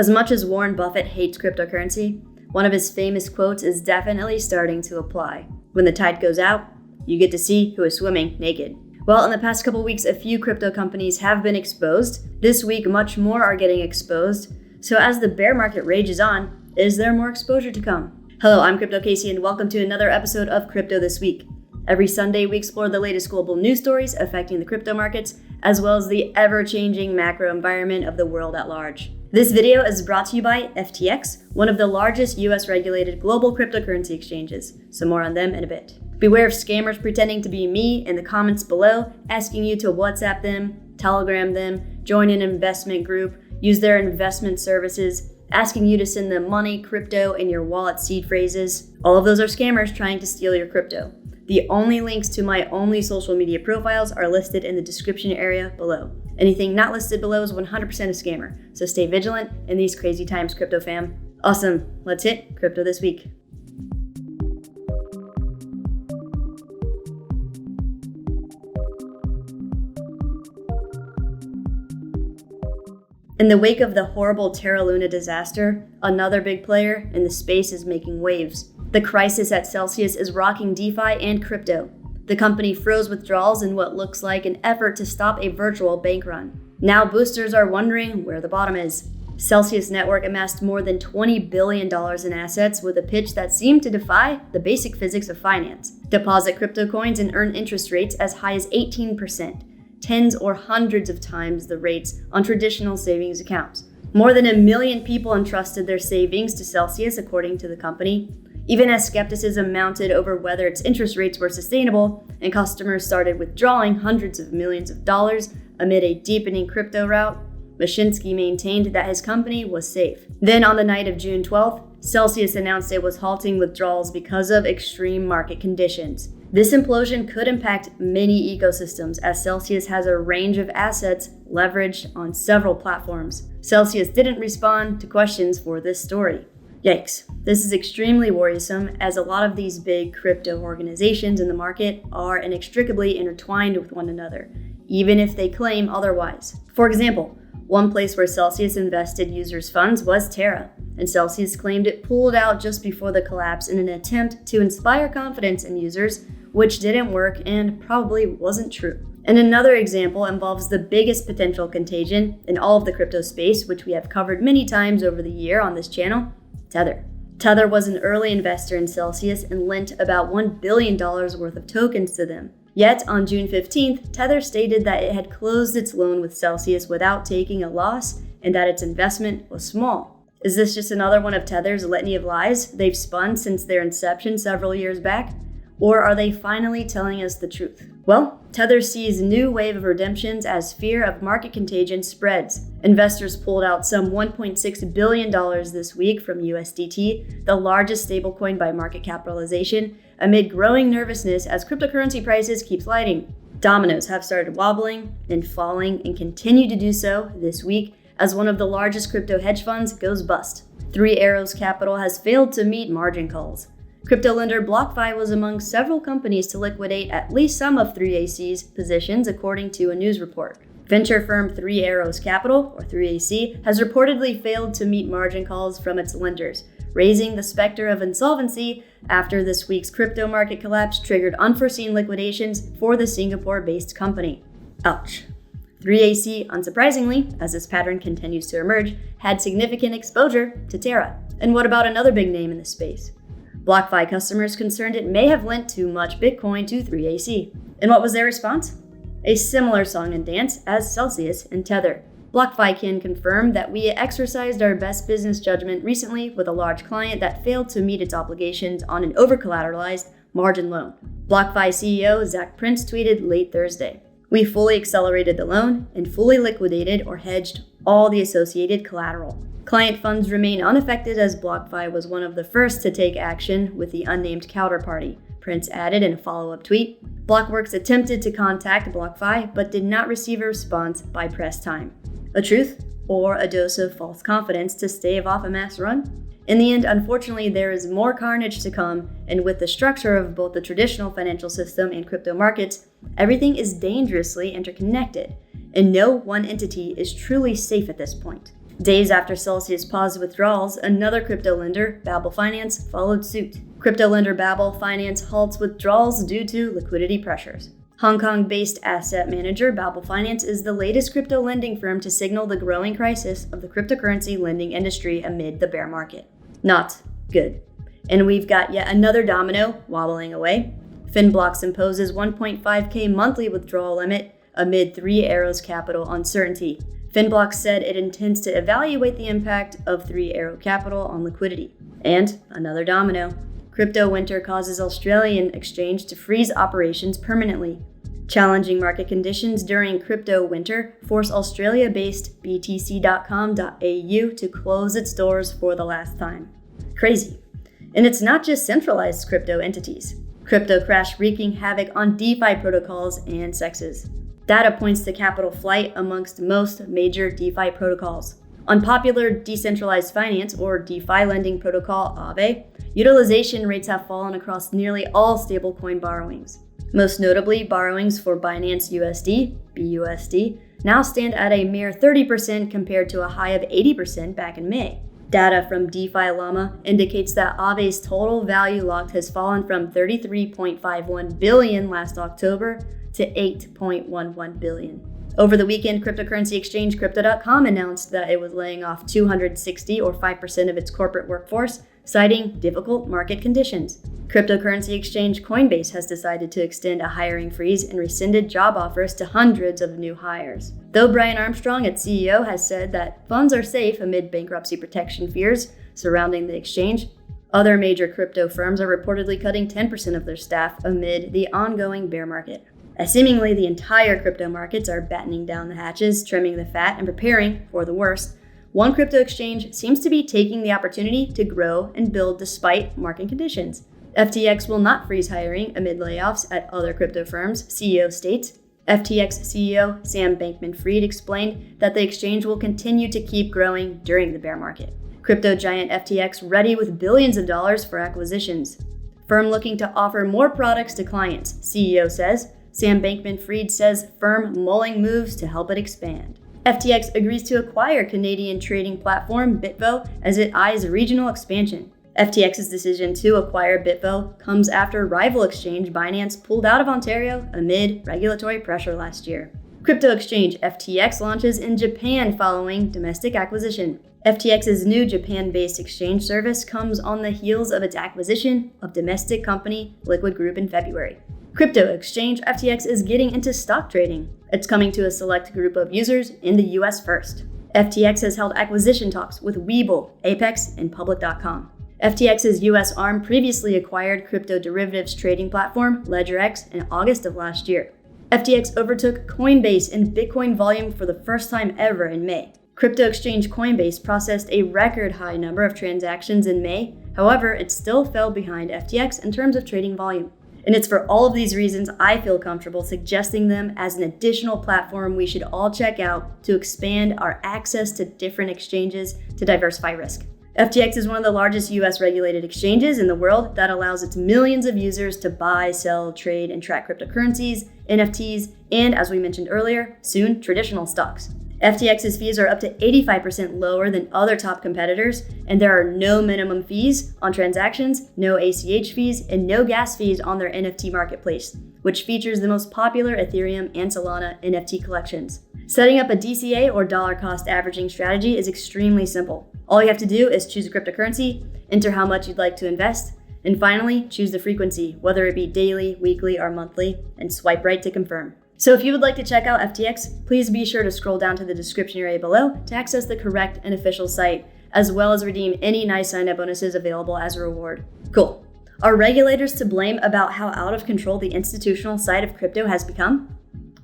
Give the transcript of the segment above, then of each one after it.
As much as Warren Buffett hates cryptocurrency, one of his famous quotes is definitely starting to apply. When the tide goes out, you get to see who is swimming naked. Well, in the past couple weeks, a few crypto companies have been exposed. This week, much more are getting exposed. So as the bear market rages on, is there more exposure to come? Hello, I'm Crypto Casey, and welcome to another episode of Crypto This Week. Every Sunday, we explore the latest global news stories affecting the crypto markets, as well as the ever-changing macro environment of the world at large. This video is brought to you by FTX, one of the largest US-regulated global cryptocurrency exchanges. So more on them in a bit. Beware of scammers pretending to be me in the comments below, asking you to WhatsApp them, Telegram them, join an investment group, use their investment services, asking you to send them money, crypto, and your wallet seed phrases. All of those are scammers trying to steal your crypto. The only links to my only social media profiles are listed in the description area below. Anything not listed below is 100% a scammer, so stay vigilant in these crazy times, crypto fam. Awesome, let's hit Crypto This Week. In the wake of the horrible Terra Luna disaster, another big player in the space is making waves. The crisis at Celsius is rocking DeFi and crypto. The company froze withdrawals in what looks like an effort to stop a virtual bank run. Now boosters are wondering where the bottom is. Celsius Network amassed more than $20 billion in assets with a pitch that seemed to defy the basic physics of finance. Deposit crypto coins and earn interest rates as high as 18%, tens or hundreds of times the rates on traditional savings accounts. More than 1 million people entrusted their savings to Celsius, according to the company. Even as skepticism mounted over whether its interest rates were sustainable and customers started withdrawing hundreds of millions of dollars amid a deepening crypto rout, Mashinsky maintained that his company was safe. Then on the night of June 12th, Celsius announced it was halting withdrawals because of extreme market conditions. This implosion could impact many ecosystems as Celsius has a range of assets leveraged on several platforms. Celsius didn't respond to questions for this story. Yikes. This is extremely worrisome as a lot of these big crypto organizations in the market are inextricably intertwined with one another, even if they claim otherwise. For example, one place where Celsius invested users' funds was Terra, and Celsius claimed it pulled out just before the collapse in an attempt to inspire confidence in users, which didn't work and probably wasn't true. And another example involves the biggest potential contagion in all of the crypto space, which we have covered many times over the year on this channel, Tether. Tether was an early investor in Celsius and lent about $1 billion worth of tokens to them. Yet, on June 15th, Tether stated that it had closed its loan with Celsius without taking a loss and that its investment was small. Is this just another one of Tether's litany of lies they've spun since their inception several years back? Or are they finally telling us the truth? Well, Tether sees a new wave of redemptions as fear of market contagion spreads. Investors pulled out some $1.6 billion this week from USDT, the largest stablecoin by market capitalization, amid growing nervousness as cryptocurrency prices keep sliding. Dominoes have started wobbling and falling and continue to do so this week as one of the largest crypto hedge funds goes bust. Three Arrows Capital has failed to meet margin calls. Crypto lender BlockFi was among several companies to liquidate at least some of 3AC's positions, according to a news report. Venture firm Three Arrows Capital, or 3AC, has reportedly failed to meet margin calls from its lenders, raising the specter of insolvency after this week's crypto market collapse triggered unforeseen liquidations for the Singapore-based company. Ouch. 3AC, unsurprisingly, as this pattern continues to emerge, had significant exposure to Terra. And what about another big name in this space? BlockFi customers concerned it may have lent too much Bitcoin to 3AC. And what was their response? A similar song and dance as Celsius and Tether. BlockFi can confirm that we exercised our best business judgment recently with a large client that failed to meet its obligations on an over-collateralized margin loan. BlockFi CEO Zach Prince tweeted late Thursday, "We fully accelerated the loan and fully liquidated or hedged all the associated collateral. Client funds remain unaffected as BlockFi was one of the first to take action with the unnamed counterparty," Prince added in a follow-up tweet. Blockworks attempted to contact BlockFi but did not receive a response by press time. A truth or a dose of false confidence to stave off a mass run? In the end, unfortunately, there is more carnage to come, and with the structure of both the traditional financial system and crypto markets, everything is dangerously interconnected, and no one entity is truly safe at this point. Days after Celsius paused withdrawals, another crypto lender, Babel Finance, followed suit. Crypto lender Babel Finance halts withdrawals due to liquidity pressures. Hong Kong-based asset manager Babel Finance is the latest crypto lending firm to signal the growing crisis of the cryptocurrency lending industry amid the bear market. Not good. And we've got yet another domino wobbling away. Finblox imposes 1.5K monthly withdrawal limit amid Three Arrows Capital uncertainty. Finblox said it intends to evaluate the impact of Three Arrow Capital on liquidity. And another domino. Crypto winter causes Australian exchange to freeze operations permanently. Challenging market conditions during crypto winter force Australia-based btc.com.au to close its doors for the last time. Crazy. And it's not just centralized crypto entities. Crypto crash wreaking havoc on DeFi protocols and sexes. Data points to capital flight amongst most major DeFi protocols. On popular decentralized finance or DeFi lending protocol Aave, utilization rates have fallen across nearly all stablecoin borrowings. Most notably, borrowings for Binance USD, BUSD, now stand at a mere 30% compared to a high of 80% back in May. Data from DeFi Llama indicates that Aave's total value locked has fallen from $33.51 billion last October to $8.11 billion. Over the weekend, cryptocurrency exchange Crypto.com announced that it was laying off 260 or 5% of its corporate workforce, citing difficult market conditions. Cryptocurrency exchange Coinbase has decided to extend a hiring freeze and rescinded job offers to hundreds of new hires. Though Brian Armstrong, its CEO, has said that funds are safe amid bankruptcy protection fears surrounding the exchange, other major crypto firms are reportedly cutting 10% of their staff amid the ongoing bear market. As seemingly the entire crypto markets are battening down the hatches, trimming the fat, and preparing for the worst, one crypto exchange seems to be taking the opportunity to grow and build despite market conditions. FTX will not freeze hiring amid layoffs at other crypto firms, CEO states. FTX CEO Sam Bankman-Fried explained that the exchange will continue to keep growing during the bear market. Crypto giant FTX ready with billions of dollars for acquisitions. Firm looking to offer more products to clients, CEO says. Sam Bankman-Fried says firm mulling moves to help it expand. FTX agrees to acquire Canadian trading platform Bitvo as it eyes regional expansion. FTX's decision to acquire Bitvo comes after rival exchange Binance pulled out of Ontario amid regulatory pressure last year. Crypto exchange FTX launches in Japan following domestic acquisition. FTX's new Japan-based exchange service comes on the heels of its acquisition of domestic company Liquid Group in February. Crypto exchange FTX is getting into stock trading. It's coming to a select group of users in the US first. FTX has held acquisition talks with Webull, Apex, and Public.com. FTX's US arm previously acquired crypto derivatives trading platform LedgerX in August of last year. FTX overtook Coinbase in Bitcoin volume for the first time ever in May. Crypto exchange Coinbase processed a record high number of transactions in May. However, it still fell behind FTX in terms of trading volume. And it's for all of these reasons I feel comfortable suggesting them as an additional platform we should all check out to expand our access to different exchanges to diversify risk. FTX is one of the largest US regulated exchanges in the world that allows its millions of users to buy, sell, trade, and track cryptocurrencies, NFTs, and as we mentioned earlier, soon traditional stocks. FTX's fees are up to 85% lower than other top competitors, and there are no minimum fees on transactions, no ACH fees, and no gas fees on their NFT marketplace, which features the most popular Ethereum and Solana NFT collections. Setting up a DCA or dollar cost averaging strategy is extremely simple. All you have to do is choose a cryptocurrency, enter how much you'd like to invest, and finally choose the frequency, whether it be daily, weekly, or monthly, and swipe right to confirm. So if you would like to check out FTX, please be sure to scroll down to the description area below to access the correct and official site, as well as redeem any nice sign-up bonuses available as a reward. Cool. Are regulators to blame about how out of control the institutional side of crypto has become?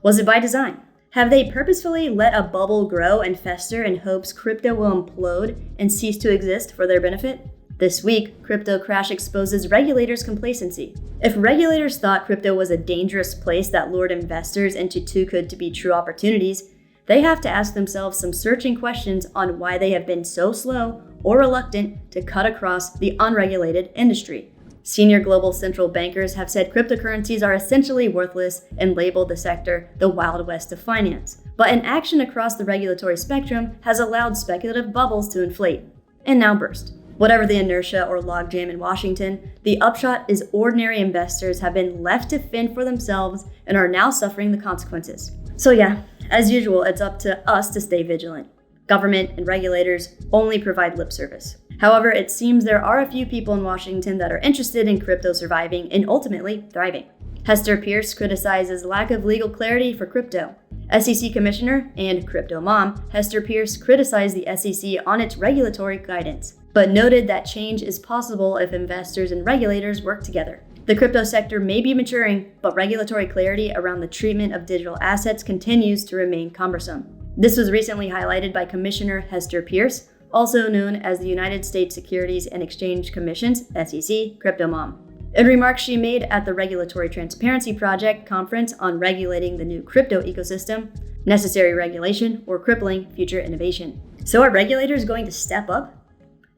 Was it by design? Have they purposefully let a bubble grow and fester in hopes crypto will implode and cease to exist for their benefit? This week, crypto crash exposes regulators' complacency. If regulators thought crypto was a dangerous place that lured investors into too good to be true opportunities, they have to ask themselves some searching questions on why they have been so slow or reluctant to cut across the unregulated industry. Senior global central bankers have said cryptocurrencies are essentially worthless and labeled the sector the Wild West of finance. But an action across the regulatory spectrum has allowed speculative bubbles to inflate, and now burst. Whatever the inertia or logjam in Washington, the upshot is ordinary investors have been left to fend for themselves and are now suffering the consequences. So yeah, as usual, it's up to us to stay vigilant. Government and regulators only provide lip service. However, it seems there are a few people in Washington that are interested in crypto surviving and ultimately thriving. Hester Peirce criticizes lack of legal clarity for crypto. SEC Commissioner and crypto mom Hester Peirce criticized the SEC on its regulatory guidance, but noted that change is possible if investors and regulators work together. The crypto sector may be maturing, but regulatory clarity around the treatment of digital assets continues to remain cumbersome. This was recently highlighted by Commissioner Hester Peirce, also known as the United States Securities and Exchange Commission's SEC crypto mom. In remarks she made at the Regulatory Transparency Project conference on regulating the new crypto ecosystem, necessary regulation or crippling future innovation. So are regulators going to step up?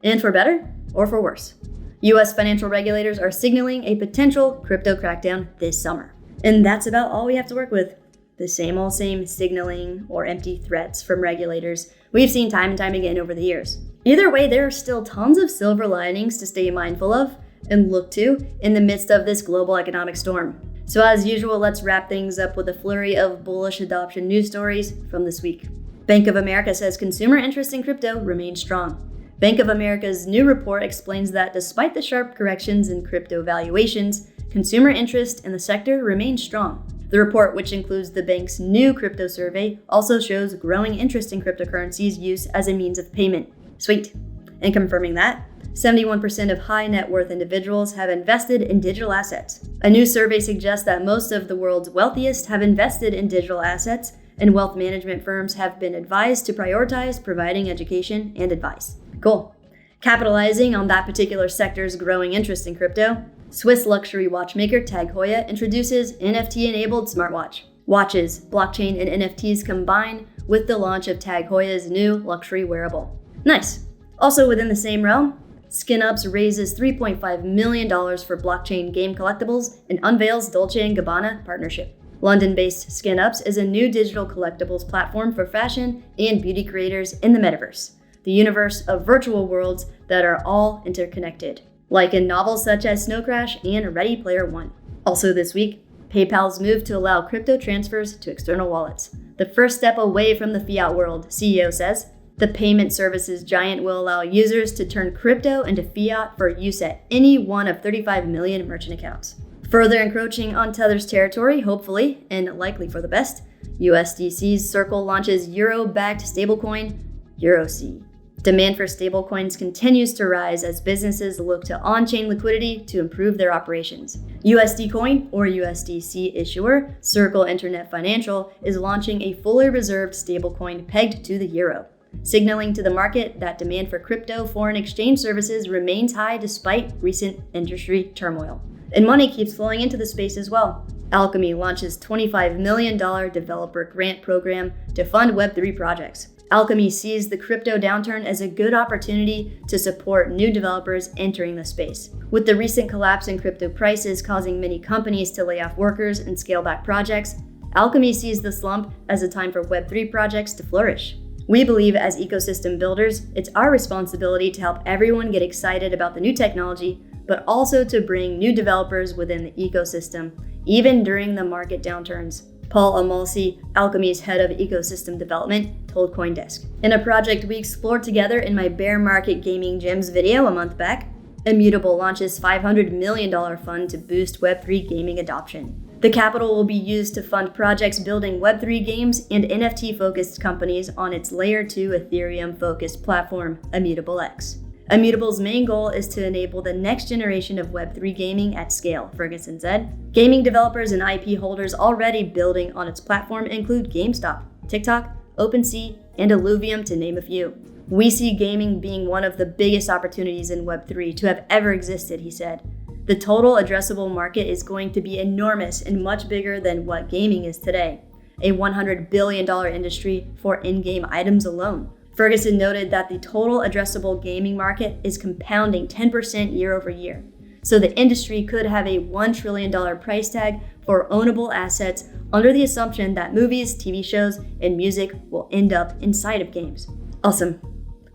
And for better or for worse? US financial regulators are signaling a potential crypto crackdown this summer. And that's about all we have to work with. The same old same signaling or empty threats from regulators we've seen time and time again over the years. Either way, there are still tons of silver linings to stay mindful of and look to in the midst of this global economic storm. So as usual, let's wrap things up with a flurry of bullish adoption news stories from this week. Bank of America says consumer interest in crypto remains strong. Bank of America's new report explains that despite the sharp corrections in crypto valuations, consumer interest in the sector remains strong. The report, which includes the bank's new crypto survey, also shows growing interest in cryptocurrencies' use as a means of payment. Sweet. And confirming that, 71% of high net worth individuals have invested in digital assets. A new survey suggests that most of the world's wealthiest have invested in digital assets, and wealth management firms have been advised to prioritize providing education and advice. Cool. Capitalizing on that particular sector's growing interest in crypto, Swiss luxury watchmaker Tag Heuer introduces NFT-enabled smartwatch. Watches, blockchain, and NFTs combine with the launch of Tag Heuer's new luxury wearable. Nice. Also within the same realm, SkinUps raises $3.5 million for blockchain game collectibles and unveils Dolce & Gabbana partnership. London-based SkinUps is a new digital collectibles platform for fashion and beauty creators in the metaverse, the universe of virtual worlds that are all interconnected, like in novels such as Snow Crash and Ready Player One. Also this week, PayPal's move to allow crypto transfers to external wallets. The first step away from the fiat world, CEO says. The payment services giant will allow users to turn crypto into fiat for use at any one of 35 million merchant accounts. Further encroaching on Tether's territory, hopefully, and likely for the best, USDC's Circle launches euro-backed stablecoin, EuroC. Demand for stablecoins continues to rise as businesses look to on-chain liquidity to improve their operations. USD Coin, or USDC issuer, Circle Internet Financial, is launching a fully reserved stablecoin pegged to the euro, signaling to the market that demand for crypto foreign exchange services remains high despite recent industry turmoil. And money keeps flowing into the space as well. Alchemy launches $25 million developer grant program to fund Web3 projects. Alchemy sees the crypto downturn as a good opportunity to support new developers entering the space. With the recent collapse in crypto prices causing many companies to lay off workers and scale back projects, Alchemy sees the slump as a time for Web3 projects to flourish. We believe as ecosystem builders, it's our responsibility to help everyone get excited about the new technology, but also to bring new developers within the ecosystem, even during the market downturns. Paul Amalsi, Alchemy's head of ecosystem development, told CoinDesk. In a project we explored together in my Bear Market Gaming Gems video a month back, Immutable launches $500 million fund to boost Web3 gaming adoption. The capital will be used to fund projects building Web3 games and NFT-focused companies on its Layer 2 Ethereum-focused platform, Immutable X. Immutable's main goal is to enable the next generation of Web3 gaming at scale, Ferguson said. Gaming developers and IP holders already building on its platform include GameStop, TikTok, OpenSea, and Illuvium, to name a few. We see gaming being one of the biggest opportunities in Web3 to have ever existed, he said. The total addressable market is going to be enormous and much bigger than what gaming is today, a $100 billion industry for in-game items alone. Ferguson noted that the total addressable gaming market is compounding 10% year over year. So the industry could have a $1 trillion price tag for ownable assets under the assumption that movies, TV shows, and music will end up inside of games. Awesome.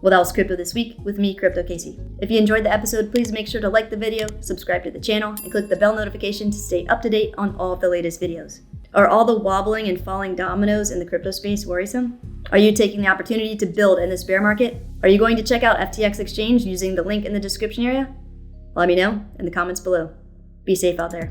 Well, that was Crypto This Week with me, Crypto Casey. If you enjoyed the episode, please make sure to like the video, subscribe to the channel, and click the bell notification to stay up to date on all of the latest videos. Are all the wobbling and falling dominoes in the crypto space worrisome? Are you taking the opportunity to build in this bear market? Are you going to check out FTX Exchange using the link in the description area? Let me know in the comments below. Be safe out there.